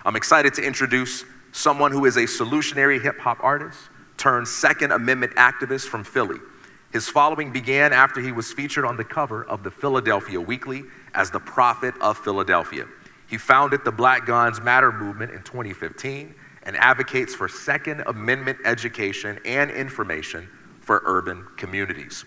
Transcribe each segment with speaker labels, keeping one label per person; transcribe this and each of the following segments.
Speaker 1: I'm excited to introduce someone who is a solutionary hip hop artist turned Second Amendment activist from Philly. His following began after he was featured on the cover of the Philadelphia Weekly as the Prophet of Philadelphia. He founded the Black Guns Matter movement in 2015 and advocates for Second Amendment education and information for urban communities.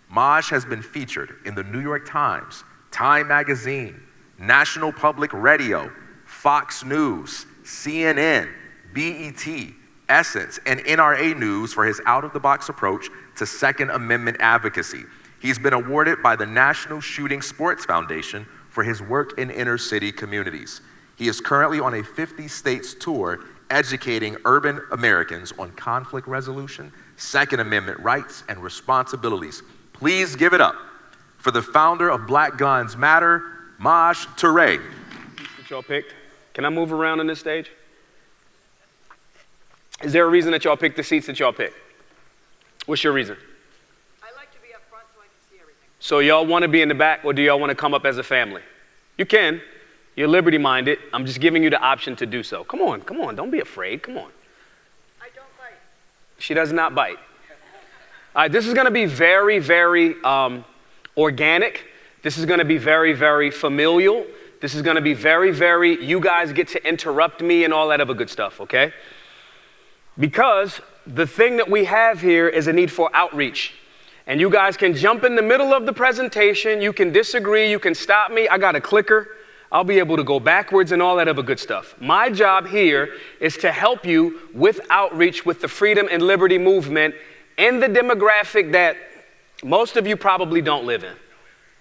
Speaker 1: Maj has been featured in the New York Times, Time Magazine, National Public Radio, Fox News, CNN, BET, Essence, and NRA News for his out-of-the-box approach to Second Amendment advocacy. He's been awarded by the National Shooting Sports Foundation for his work in inner-city communities. He is currently on a 50 states tour educating urban Americans on conflict resolution, Second Amendment rights, and responsibilities. Please give it up for the founder of Black Guns Matter, Maj Toure.
Speaker 2: That y'all picked. Can I move around on this stage? Is there a reason that y'all picked the seats that y'all picked? What's your reason?
Speaker 3: I like to be up front so I can see everything.
Speaker 2: So y'all want to be in the back, or do y'all want to come up as a family? You can. You're liberty-minded. I'm just giving you the option to do so. Come on, don't be afraid, come on.
Speaker 3: I don't bite.
Speaker 2: She does not bite. All right, this is going to be very, very organic. This is going to be very, very familial. This is going to be very, very, you guys get to interrupt me and all that other good stuff, okay? Because the thing that we have here is a need for outreach. And you guys can jump in the middle of the presentation. You can disagree. You can stop me. I got a clicker. I'll be able to go backwards and all that other good stuff. My job here is to help you with outreach with the freedom and liberty movement in the demographic that most of you probably don't live in.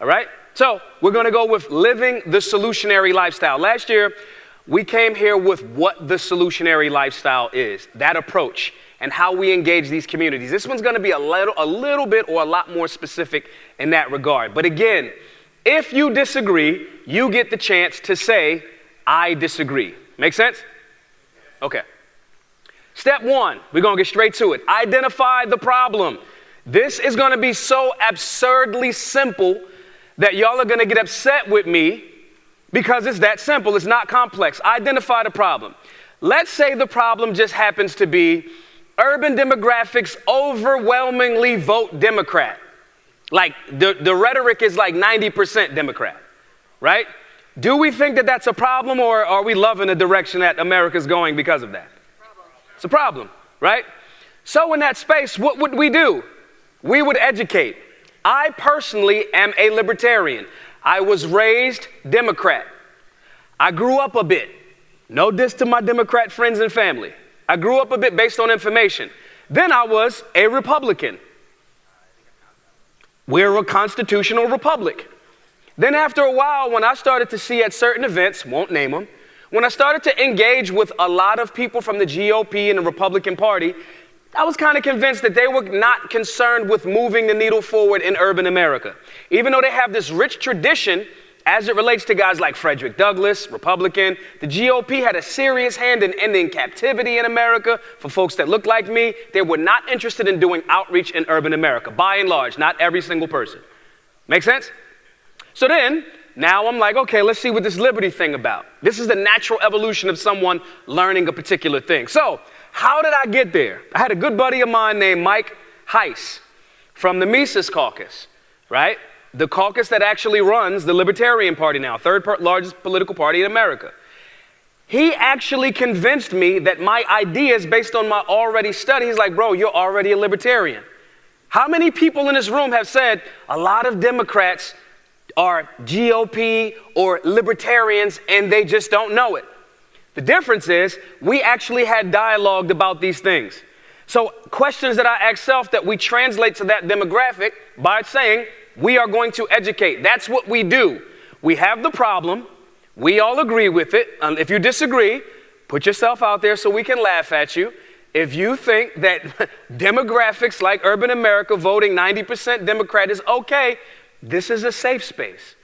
Speaker 2: All right? So we're going to go with living the solutionary lifestyle. Last year, we came here with what the solutionary lifestyle is, that approach, and how we engage these communities. This one's going to be a little bit or a lot more specific in that regard. But again, if you disagree, you get the chance to say, I disagree. Make sense? Okay. Step one, we're going to get straight to it. Identify the problem. This is going to be so absurdly simple that y'all are going to get upset with me because it's that simple. It's not complex. Identify the problem. Let's say the problem just happens to be urban demographics overwhelmingly vote Democrat. Like the rhetoric is like 90% Democrat, right? Do we think that that's a problem, or are we loving the direction that America's going because of that? It's a problem, right? So in that space, what would we do? We would educate. I personally am a libertarian. I was raised Democrat. I grew up a bit. No diss to my Democrat friends and family. I grew up a bit based on information. Then I was a Republican. We're a constitutional republic. Then after a while, when I started to see at certain events, won't name them, when I started to engage with a lot of people from the GOP and the Republican Party, I was kind of convinced that they were not concerned with moving the needle forward in urban America. Even though they have this rich tradition as it relates to guys like Frederick Douglass, Republican, the GOP had a serious hand in ending captivity in America for folks that look like me. They were not interested in doing outreach in urban America, by and large, not every single person. Make sense? So then, now I'm like, okay, let's see what this liberty thing about. This is the natural evolution of someone learning a particular thing. So, how did I get there? I had a good buddy of mine named Mike Heiss from the Mises Caucus, right? The caucus that actually runs the Libertarian Party now, third largest political party in America. He actually convinced me that my ideas based on my already study, he's like, bro, you're already a libertarian. How many people in this room have said a lot of Democrats are GOP or libertarians and they just don't know it? The difference is we actually had dialogued about these things. So questions that I ask self that we translate to that demographic by saying we are going to educate. That's what we do. We have the problem. We all agree with it. If you disagree, put yourself out there so we can laugh at you. If you think that demographics like urban America voting 90% Democrat is okay, this is a safe space.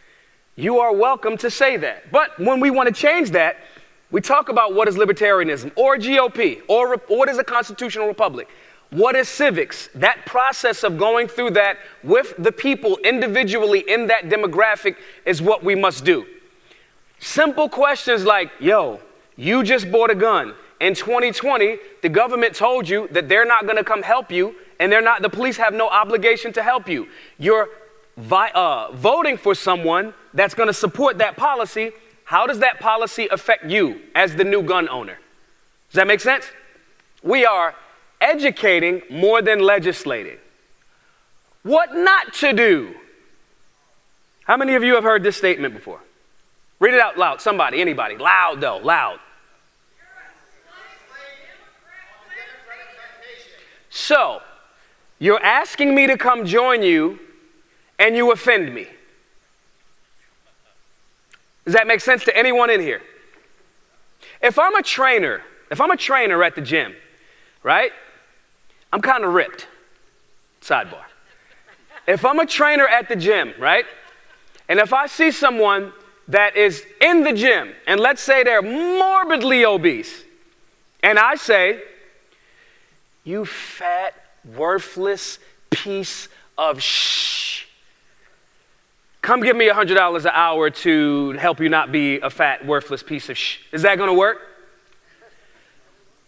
Speaker 2: You are welcome to say that. But when we want to change that, we talk about what is libertarianism or GOP or what is a constitutional republic. What is civics? That process of going through that with the people individually in that demographic is what we must do. Simple questions like, yo, You just bought a gun. In 2020, the government told you that they're not going to come help you, and the police have no obligation to help you. You're voting for someone that's going to support that policy. How does that policy affect you as the new gun owner? Does that make sense? We are educating more than legislating. What not to do? How many of you have heard this statement before? Read it out loud. Somebody, anybody. Loud though, loud. So, you're asking me to come join you and you offend me. Does that make sense to anyone in here? If I'm a trainer at the gym, right? I'm kind of ripped. Sidebar. If I'm a trainer at the gym, right? And if I see someone that is in the gym, and let's say they're morbidly obese, and I say, you fat, worthless piece of shh. Come give me $100 an hour to help you not be a fat, worthless piece of shh. Is that going to work?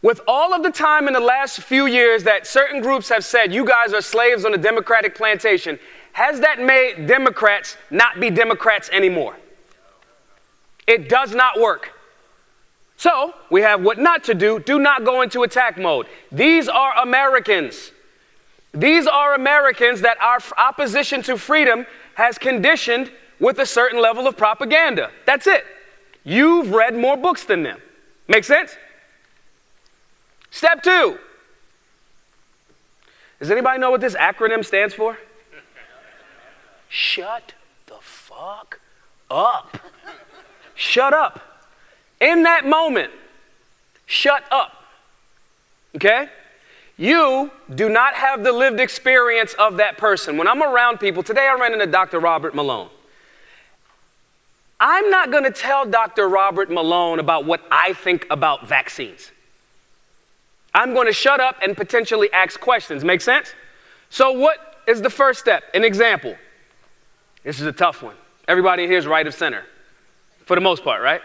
Speaker 2: With all of the time in the last few years that certain groups have said, you guys are slaves on a Democratic plantation, has that made Democrats not be Democrats anymore? It does not work. So we have what not to do. Do not go into attack mode. These are Americans. These are Americans that our opposition to freedom has conditioned with a certain level of propaganda. That's it. You've read more books than them. Make sense? Step 2. Does anybody know what this acronym stands for? Shut the fuck up. Shut up. In that moment, shut up. Okay? You do not have the lived experience of that person. When I'm around people, today I ran into Dr. Robert Malone. I'm not going to tell Dr. Robert Malone about what I think about vaccines. I'm going to shut up and potentially ask questions. Make sense? So what is the first step? An example. This is a tough one. Everybody in here is right of center. For the most part, right?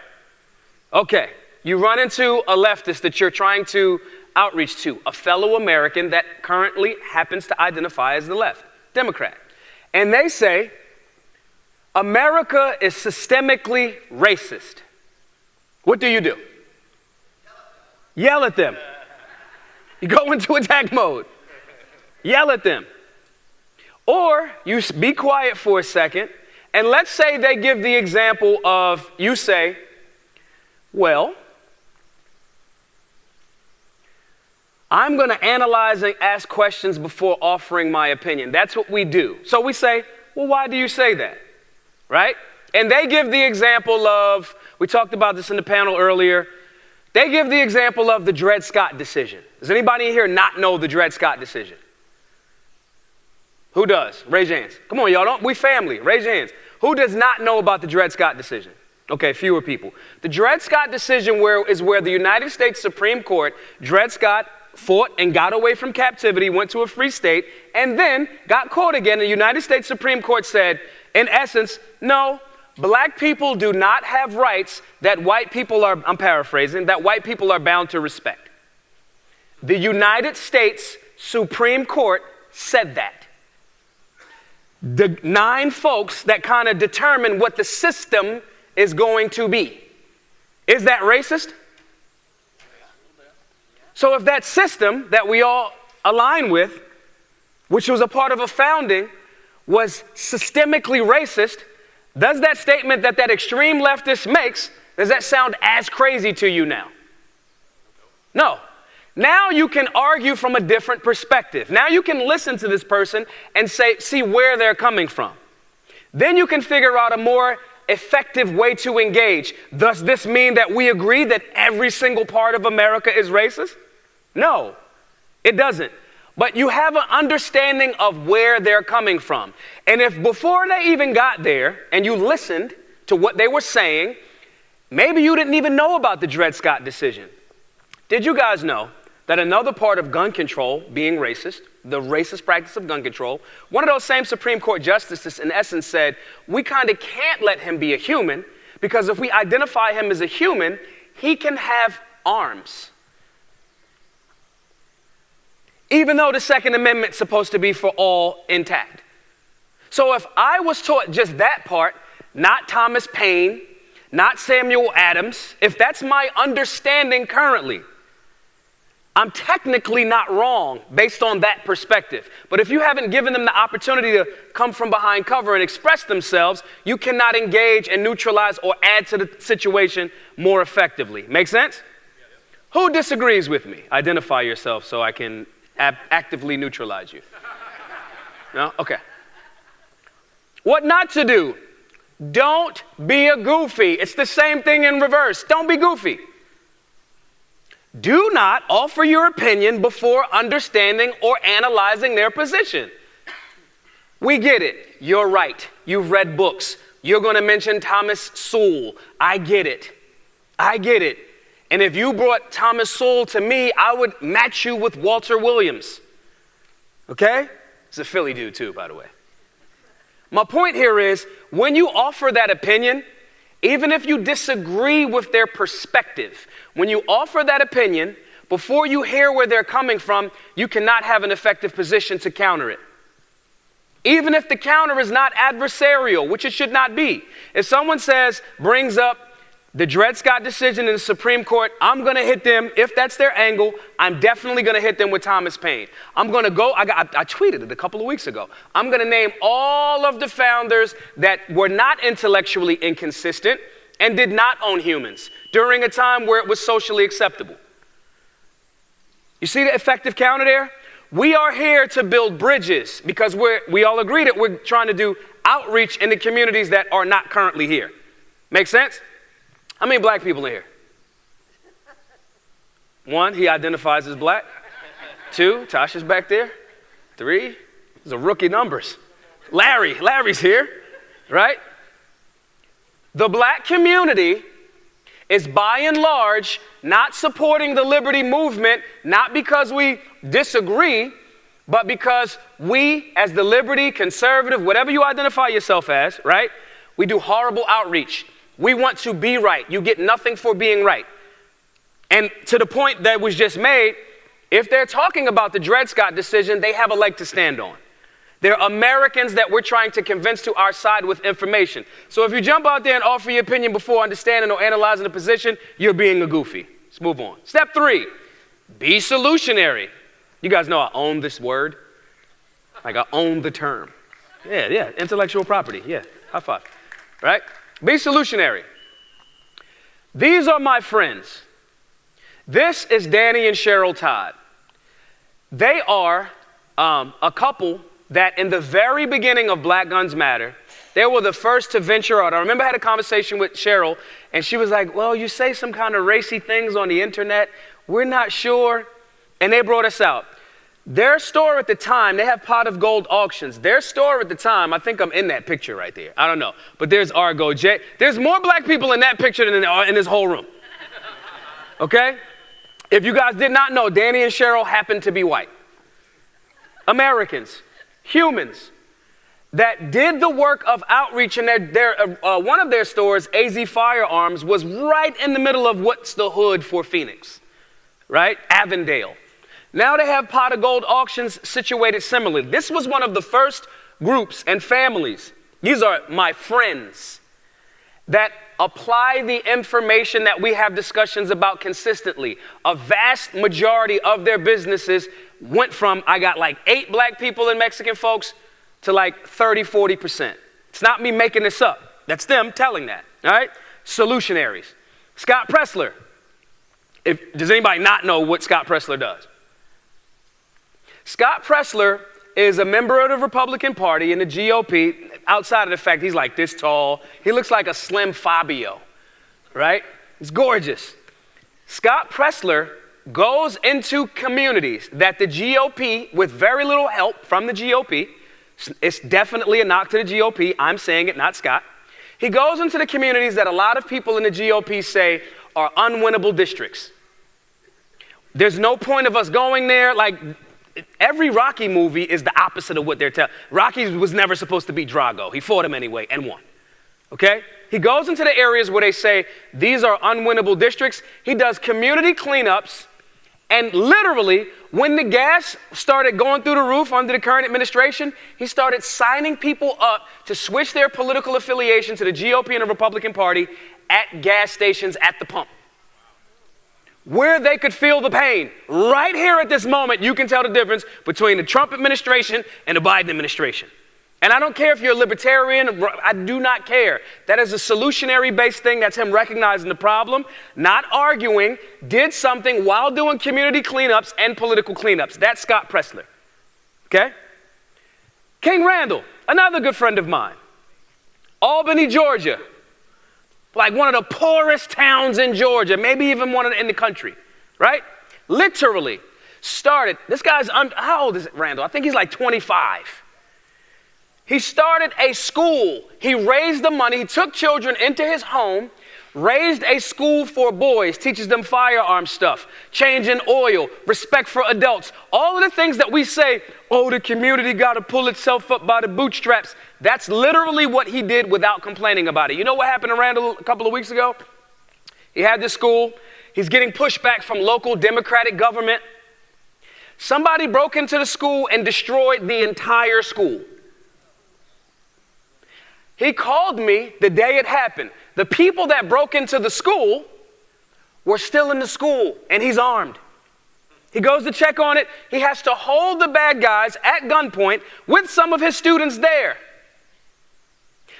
Speaker 2: Okay. You run into a leftist that you're trying to outreach to, a fellow American that currently happens to identify as the left, Democrat. And they say, America is systemically racist. What do? Yell at them. You go into attack mode. Yell at them. Or you be quiet for a second, and let's say they give the example of, you say, well, I'm going to analyze and ask questions before offering my opinion. That's what we do. So we say, well, why do you say that? Right? And they give the example of, we talked about this in the panel earlier, they give the example of the Dred Scott decision. Does anybody in here not know the Dred Scott decision? Who does? Raise your hands. Come on, y'all. We family. Raise your hands. Who does not know about the Dred Scott decision? Okay, fewer people. The Dred Scott decision is where the United States Supreme Court, Dred Scott fought and got away from captivity, went to a free state, and then got caught again. The United States Supreme Court said, in essence, no, black people do not have rights that white people are, I'm paraphrasing, that white people are bound to respect. The United States Supreme Court said that. The 9 folks that kind of determine what the system is going to be. Is that racist? So if that system that we all align with, which was a part of a founding, was systemically racist, does that statement that extreme leftist makes, does that sound as crazy to you now? No. Now you can argue from a different perspective. Now you can listen to this person and see where they're coming from. Then you can figure out a more effective way to engage. Does this mean that we agree that every single part of America is racist? No, it doesn't. But you have an understanding of where they're coming from. And if before they even got there and you listened to what they were saying, maybe you didn't even know about the Dred Scott decision. Did you guys know that another part of gun control being racist, the racist practice of gun control, one of those same Supreme Court justices in essence said, we kind of can't let him be a human because if we identify him as a human, he can have arms. Even though the Second Amendment's supposed to be for all intact. So if I was taught just that part, not Thomas Paine, not Samuel Adams, if that's my understanding currently, I'm technically not wrong based on that perspective. But if you haven't given them the opportunity to come from behind cover and express themselves, you cannot engage and neutralize or add to the situation more effectively. Make sense? Who disagrees with me? Identify yourself so I can actively neutralize you. No? Okay. What not to do? Don't be a goofy. It's the same thing in reverse. Don't be goofy. Do not offer your opinion before understanding or analyzing their position. We get it. You're right. You've read books. You're going to mention Thomas Sowell. I get it. I get it. And if you brought Thomas Sowell to me, I would match you with Walter Williams. Okay? He's a Philly dude too, by the way. My point here is, when you offer that opinion, even if you disagree with their perspective, when you offer that opinion, before you hear where they're coming from, you cannot have an effective position to counter it. Even if the counter is not adversarial, which it should not be. If someone brings up the Dred Scott decision in the Supreme Court, I'm going to hit them. If that's their angle, I'm definitely going to hit them with Thomas Paine. I'm going to go, I tweeted it a couple of weeks ago. I'm going to name all of the founders that were not intellectually inconsistent and did not own humans during a time where it was socially acceptable. You see the effective counter there? We are here to build bridges because we all agree that we're trying to do outreach in the communities that are not currently here. Make sense? How many black people in here? 1, he identifies as black. 2, Tasha's back there. 3, those are rookie numbers. Larry's here, right? The black community is by and large not supporting the liberty movement, not because we disagree, but because we, as the liberty, conservative, whatever you identify yourself as, right? We do horrible outreach. We want to be right. You get nothing for being right. And to the point that was just made, if they're talking about the Dred Scott decision, they have a leg to stand on. They're Americans that we're trying to convince to our side with information. So if you jump out there and offer your opinion before understanding or analyzing the position, you're being a goofy. Let's move on. Step 3, be solutionary. You guys know I own this word. Like I own the term. Yeah, intellectual property. Yeah, high five. Right? Be solutionary. These are my friends. This is Danny and Cheryl Todd. They are a couple that in the very beginning of Black Guns Matter, they were the first to venture out. I remember I had a conversation with Cheryl, and she was like, well, you say some kind of racy things on the internet. We're not sure. And they brought us out. Their store at the time, they have Pot of Gold auctions. Their store at the time, I think I'm in that picture right there. I don't know. But there's Argo J. There's more black people in that picture than in this whole room. Okay? If you guys did not know, Danny and Cheryl happen to be white. Americans, humans, that did the work of outreach in one of their stores, AZ Firearms, was right in the middle of what's the hood for Phoenix, right? Avondale. Now they have Pot of Gold auctions situated similarly. This was one of the first groups and families. These are my friends that apply the information that we have discussions about consistently. A vast majority of their businesses went from, I got like 8 black people and Mexican folks to like 30, 40%. It's not me making this up. That's them telling that, all right? Solutionaries. Scott Pressler. Does anybody not know what Scott Pressler does? Scott Pressler is a member of the Republican Party in the GOP, outside of the fact he's like this tall. He looks like a slim Fabio, right? He's gorgeous. Scott Pressler goes into communities that the GOP, with very little help from the GOP, it's definitely a knock to the GOP. I'm saying it, not Scott. He goes into the communities that a lot of people in the GOP say are unwinnable districts. There's no point of us going there. Like, every Rocky movie is the opposite of what they're telling. Rocky was never supposed to beat Drago. He fought him anyway and won. Okay? He goes into the areas where they say these are unwinnable districts. He does community cleanups. And literally, when the gas started going through the roof under the current administration, he started signing people up to switch their political affiliation to the GOP and the Republican Party at gas stations at the pump, where they could feel the pain. Right here at this moment, you can tell the difference between the Trump administration and the Biden administration. And I don't care if you're a libertarian, I do not care. That is a solutionary-based thing. That's him recognizing the problem, not arguing, did something while doing community cleanups and political cleanups. That's Scott Presler, okay? King Randall, another good friend of mine. Albany, Georgia, like one of the poorest towns in Georgia, maybe even one in the country, right? Literally started, this guy's, how old is it, Randall? I think he's like 25. He started a school. He raised the money. He took children into his home, raised a school for boys, teaches them firearm stuff, changing oil, respect for adults. All of the things that we say, oh, the community got to pull itself up by the bootstraps. That's literally what he did without complaining about it. You know what happened to Randall a couple of weeks ago? He had this school. He's getting pushback from local Democratic government. Somebody broke into the school and destroyed the entire school. He called me the day it happened. The people that broke into the school were still in the school, and he's armed. He goes to check on it. He has to hold the bad guys at gunpoint with some of his students there.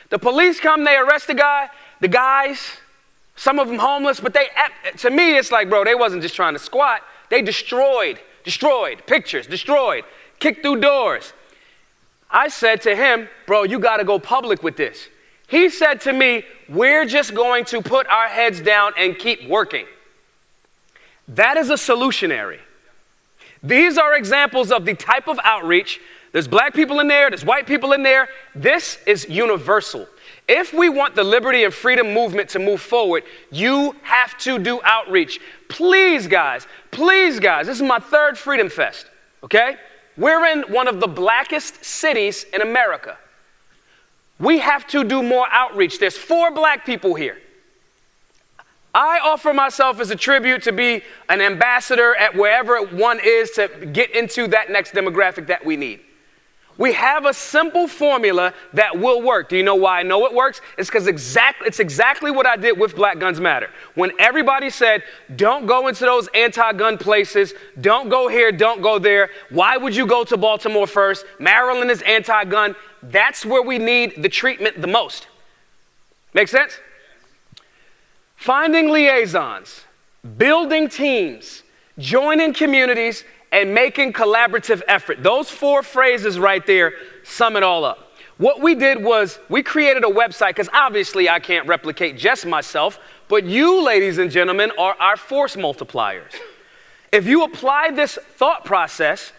Speaker 2: The police come, they arrest the guys, some of them homeless, but to me, it's like, bro, they wasn't just trying to squat. They destroyed pictures, kicked through doors. I said to him, bro, you got to go public with this. He said to me, we're just going to put our heads down and keep working. That is a solutionary. These are examples of the type of outreach. There's black people in there, there's white people in there. This is universal. If we want the liberty and freedom movement to move forward, you have to do outreach. Please, guys, this is my third Freedom Fest, okay? We're in one of the blackest cities in America. We have to do more outreach. There's 4 black people here. I offer myself as a tribute to be an ambassador at wherever one is to get into that next demographic that we need. We have a simple formula that will work. Do you know why I know it works? It's because it's exactly what I did with Black Guns Matter. When everybody said, don't go into those anti-gun places, don't go here, don't go there. Why would you go to Baltimore first? Maryland is anti-gun. That's where we need the treatment the most. Make sense? Finding liaisons, building teams, joining communities, and making collaborative effort. Those 4 phrases right there sum it all up. What we did was we created a website, because obviously I can't replicate just myself, but you, ladies and gentlemen, are our force multipliers. If you apply this thought process,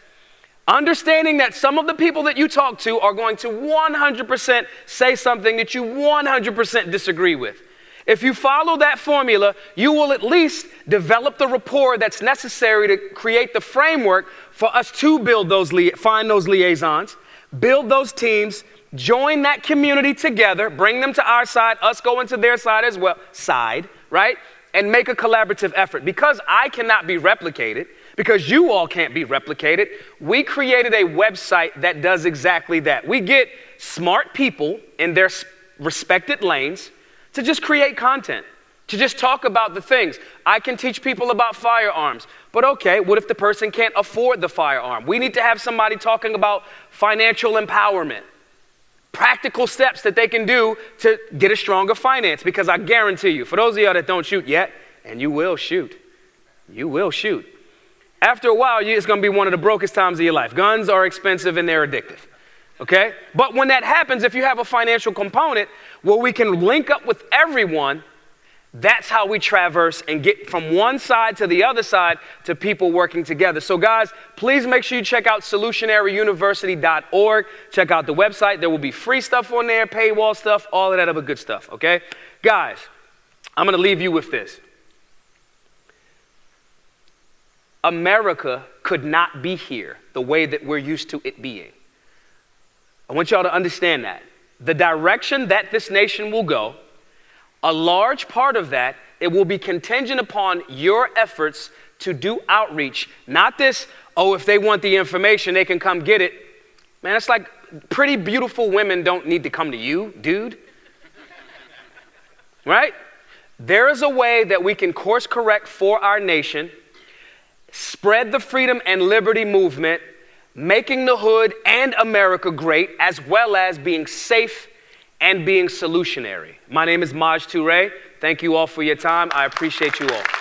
Speaker 2: understanding that some of the people that you talk to are going to 100% say something that you 100% disagree with. If you follow that formula, you will at least develop the rapport that's necessary to create the framework for us to build find those liaisons, build those teams, join that community together, bring them to our side, us go into their side as well, right? And make a collaborative effort. Because I cannot be replicated, because you all can't be replicated, we created a website that does exactly that. We get smart people in their respected lanes to just create content, to just talk about the things. I can teach people about firearms, but okay, what if the person can't afford the firearm? We need to have somebody talking about financial empowerment, practical steps that they can do to get a stronger finance, because I guarantee you, for those of y'all that don't shoot yet, and you will shoot, after a while, it's gonna be one of the brokest times of your life. Guns are expensive and they're addictive. Okay? But when that happens, if you have a financial component where we can link up with everyone, that's how we traverse and get from one side to the other side to people working together. So guys, please make sure you check out solutionaryuniversity.org. Check out the website. There will be free stuff on there, paywall stuff, all of that other good stuff, okay? Guys, I'm going to leave you with this. America could not be here the way that we're used to it being. I want y'all to understand that. The direction that this nation will go A large part of that, it will be contingent upon your efforts to do outreach. Not this, oh, if they want the information, they can come get it. Man, it's like pretty beautiful women don't need to come to you, dude. Right? There is a way that we can course correct for our nation, spread the freedom and liberty movement, making the hood and America great, as well as being safe and being solutionary. My name is Maj Toure. Thank you all for your time. I appreciate you all.